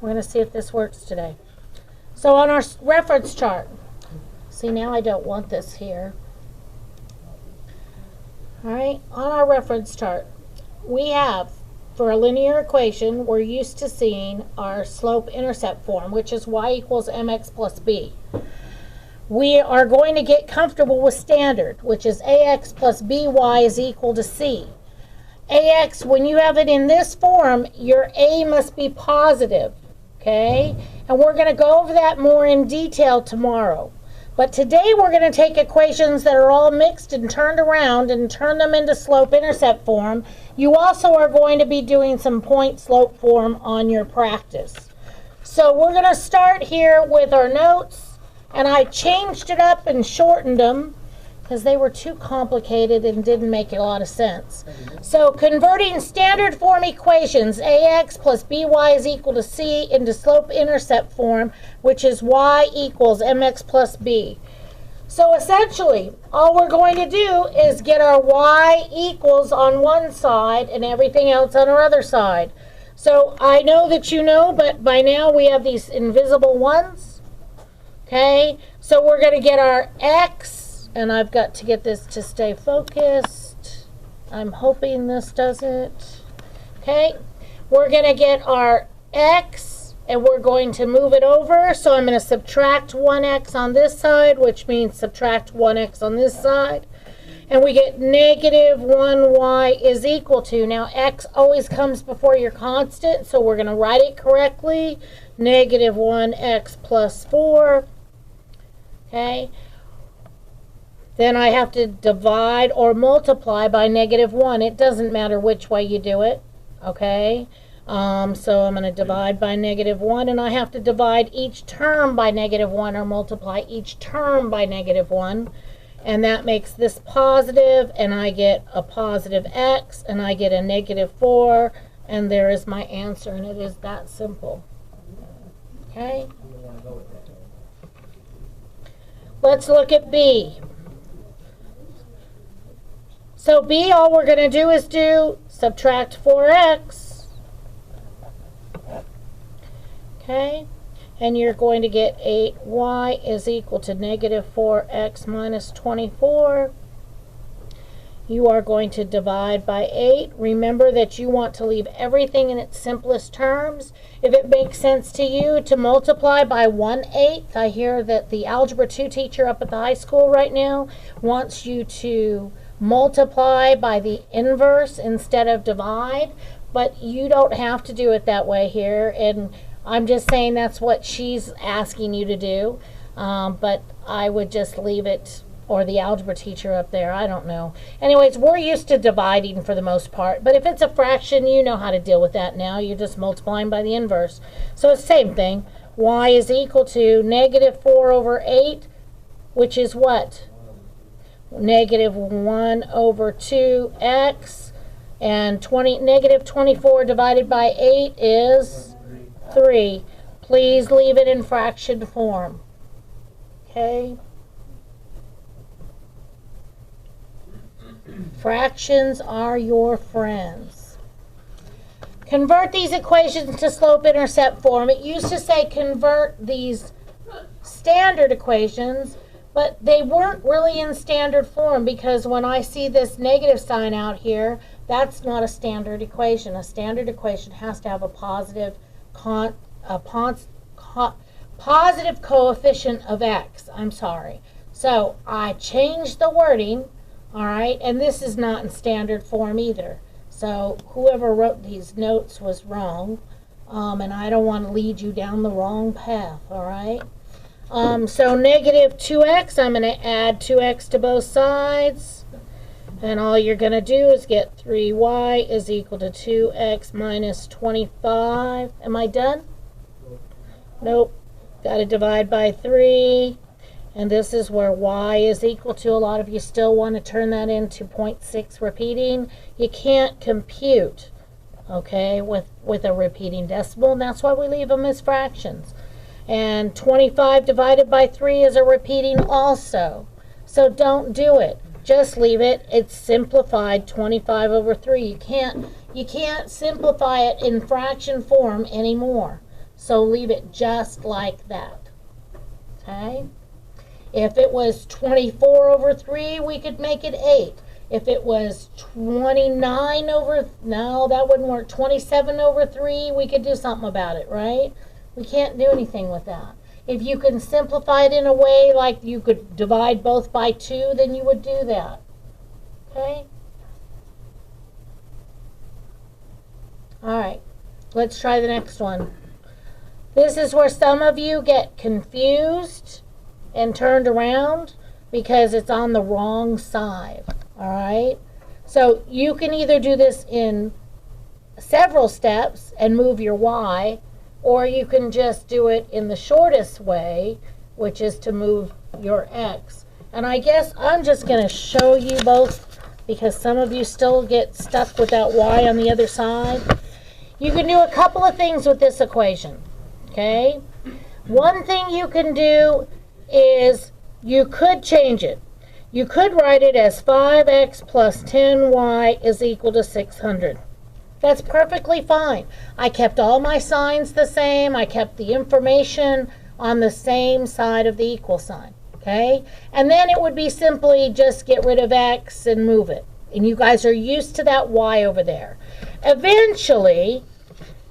We're going to see if this works today. So on our reference chart, see, now I don't want this here. All right, on our reference chart, we have, for a linear equation, we're used to seeing our slope-intercept form, which is y equals mx plus b. We are going to get comfortable with standard, which is ax plus by is equal to c. Ax, when you have it in this form, your a must be positive, okay? And we're going to go over that more in detail tomorrow. But today we're going to take equations that are all mixed and turned around and turn them into slope-intercept form. You also are going to be doing some point-slope form on your practice. So we're going to start here with our notes, and I changed it up and shortened them because they were too complicated and didn't make a lot of sense. So converting standard form equations, ax plus by is equal to c, into slope-intercept form, which is y equals mx plus b. So essentially, all we're going to do is get our y equals on one side and everything else on our other side. So I know that you know, but by now we have these invisible ones. Okay, so we're going to get our x, and I've got to get this to stay focused. I'm hoping this does it. Okay, we're going to get our x, and we're going to move it over. So I'm going to subtract 1x on this side, which means subtract 1x on this side. And we get negative 1y is equal to, now x always comes before your constant, so we're going to write it correctly. Negative 1x plus 4. Okay. Then I have to divide or multiply by negative 1. It doesn't matter which way you do it, okay? So I'm going to divide by negative 1, and I have to divide each term by negative 1 or multiply each term by negative 1. And that makes this positive, and I get a positive x, and I get a negative 4, and there is my answer, and it is that simple. Okay? Let's look at B. So B, all we're going to do is subtract 4x. Okay, and you're going to get 8y is equal to negative 4x minus 24. You are going to divide by 8. Remember that you want to leave everything in its simplest terms. If it makes sense to you to multiply by 1/8, I hear that the Algebra 2 teacher up at the high school right now wants you to multiply by the inverse instead of divide, but you don't have to do it that way here, and I'm just saying that's what she's asking you to do, but I would just leave it, or the algebra teacher up there, I don't know. Anyways, we're used to dividing for the most part, but if it's a fraction, you know how to deal with that now. You're just multiplying by the inverse. So it's the same thing. Y is equal to negative 4 over 8, which is what? Negative 1 over 2x, and negative 24 divided by 8 is 3. Please leave it in fraction form. Okay? Fractions are your friends. Convert these equations to slope-intercept form. It used to say convert these standard equations, but they weren't really in standard form, because when I see this negative sign out here, that's not a standard equation. A standard equation has to have a positive positive coefficient of x. I'm sorry. So I changed the wording, all right, and this is not in standard form either. So whoever wrote these notes was wrong, and I don't want to lead you down the wrong path, all right? So negative 2x, I'm going to add 2x to both sides. And all you're going to do is get 3y is equal to 2x minus 25. Am I done? Nope. Got to divide by 3. And this is where y is equal to. A lot of you still want to turn that into 0.6 repeating. You can't compute, okay, with a repeating decimal. And that's why we leave them as fractions. And 25 divided by 3 is a repeating also. So don't do it. Just leave it. It's simplified 25 over 3. You can't simplify it in fraction form anymore. So leave it just like that. Okay? If it was 24 over 3, we could make it 8. If it was 29 over, no, that wouldn't work. 27 over 3, we could do something about it, right? We can't do anything with that. If you can simplify it in a way like you could divide both by 2, then you would do that. Okay? All right, let's try the next one. This is where some of you get confused and turned around because it's on the wrong side. All right? So you can either do this in several steps and move your y, or you can just do it in the shortest way, which is to move your x. And I guess I'm just going to show you both because some of you still get stuck with that y on the other side. You can do a couple of things with this equation. Okay? One thing you can do is you could change it. You could write it as 5x plus 10y is equal to 600. That's perfectly fine. I kept all my signs the same. I kept the information on the same side of the equal sign. Okay? And then it would be simply just get rid of x and move it. And you guys are used to that y over there. Eventually,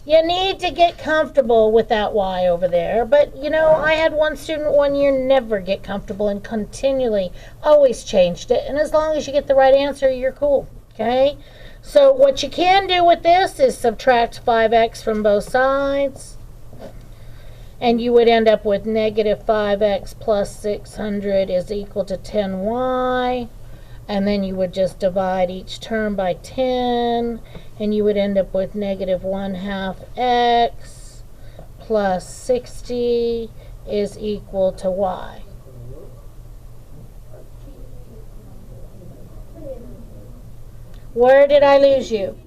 you need to get comfortable with that y over there. But, you know, I had one student one year never get comfortable and continually always changed it. And as long as you get the right answer, you're cool. Okay? So what you can do with this is subtract 5x from both sides. And you would end up with negative 5x plus 600 is equal to 10y. And then you would just divide each term by 10, and you would end up with negative 1/2 x plus 60 is equal to y. Where did I lose you?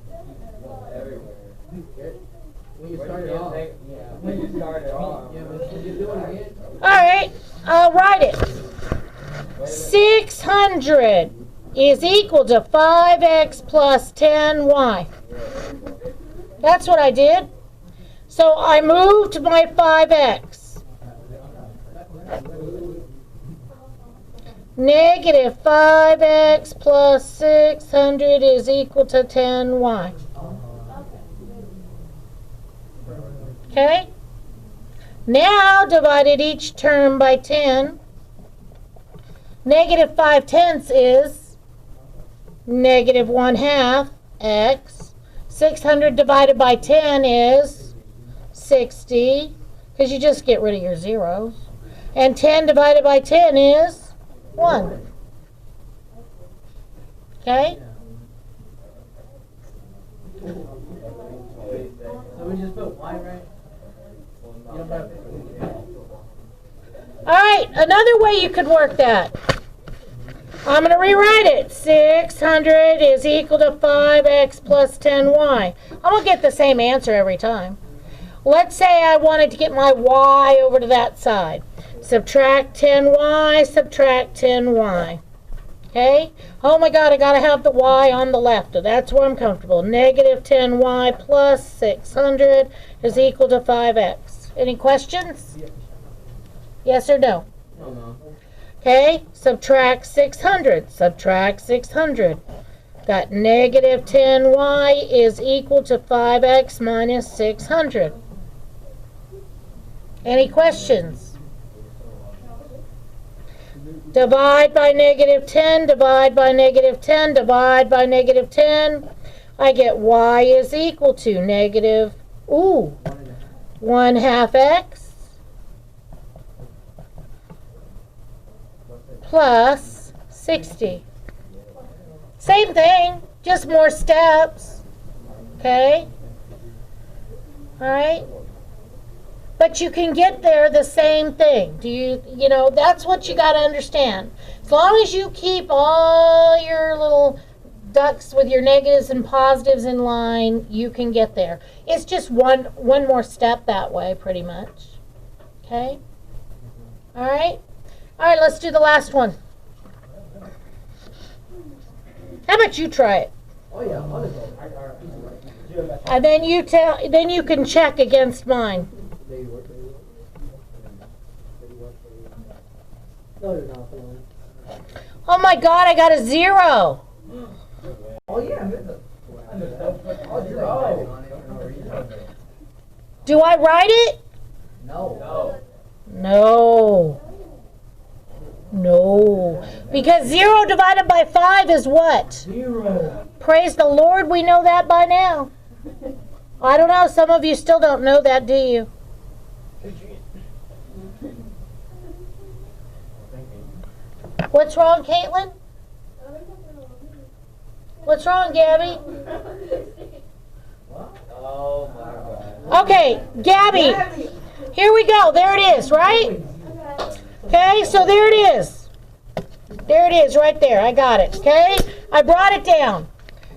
All right, I'll write it. 600 is equal to 5x plus 10y. That's what I did. So I moved my 5x. Negative 5x plus 600 is equal to 10y. Okay? Now divided each term by 10. Negative 5/10 is negative 1/2 x. 600 divided by 10 is 60, because you just get rid of your zeros. And 10 divided by 10 is 1. Okay? So we just put y, right? All right, another way you could work that. I'm going to rewrite it. 600 is equal to 5x plus 10y. I'm going to get the same answer every time. Let's say I wanted to get my y over to that side. Subtract 10y, subtract 10y. Okay? Oh my God, I got to have the y on the left. That's where I'm comfortable. Negative 10y plus 600 is equal to 5x. Any questions? Yes or no? No. Okay, subtract 600. Subtract 600. Got negative 10y is equal to 5x minus 600. Any questions? Divide by negative 10, divide by negative 10, divide by negative 10. I get y is equal to negative, 1/2 x plus 60. Same thing, just more steps. Okay? Alright? But you can get there the same thing. You know, that's what you got to understand. As long as you keep all your little ducks with your negatives and positives in line, you can get there. It's just one more step that way, pretty much. Okay? Alright? Alright, let's do the last one. How about you try it? Oh yeah, honestly. And then you can check against mine. Maybe work for you. No, you're not. Oh my God, I got a 0. Oh, yeah, I'm in the. Do I write it? No. No. No. Because 0 divided by 5 is what? 0. Praise the Lord, we know that by now. I don't know, some of you still don't know that, do you? What's wrong, Caitlin? What's wrong, Gabby? Oh my God. Okay, Gabby. Here we go. There it is, right? Okay, so there it is. There it is right there. I got it. Okay? I brought it down.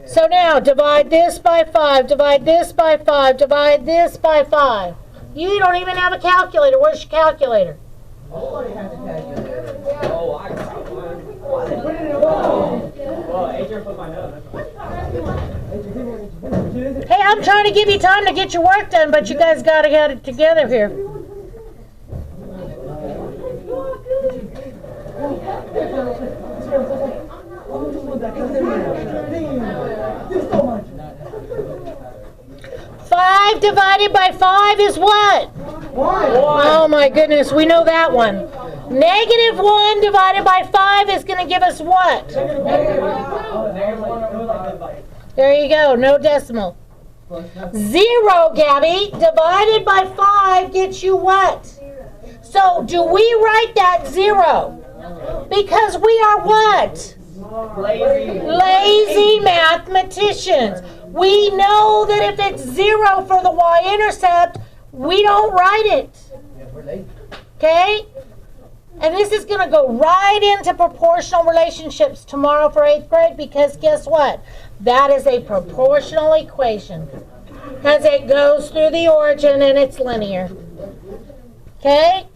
So now divide this by 5, divide this by 5, divide this by 5. You don't even have a calculator. Where's your calculator? Nobody has a calculator. Oh, I got one. Put it in a bowl. Well, Adrian put my nose. Hey, I'm trying to give you time to get your work done, but you guys got to get it together here. Five divided by 5 is what? 1. Oh my goodness, we know that one. -1 divided by 5 is going to give us what? There you go, no decimal. 0, Gabby, divided by 5 gets you what? So do we write that 0? Because we are what? Lazy mathematicians. We know that if it's 0 for the y-intercept, we don't write it. Okay? And this is going to go right into proportional relationships tomorrow for 8th grade because guess what? That is a proportional equation as it goes through the origin and it's linear. Okay?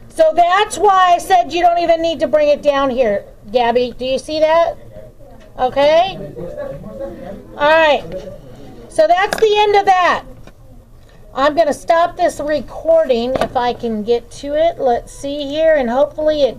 So that's why I said you don't even need to bring it down here, Gabby. Do you see that? Okay? All right. So that's the end of that. I'm going to stop this recording if I can get to it. Let's see here, and hopefully it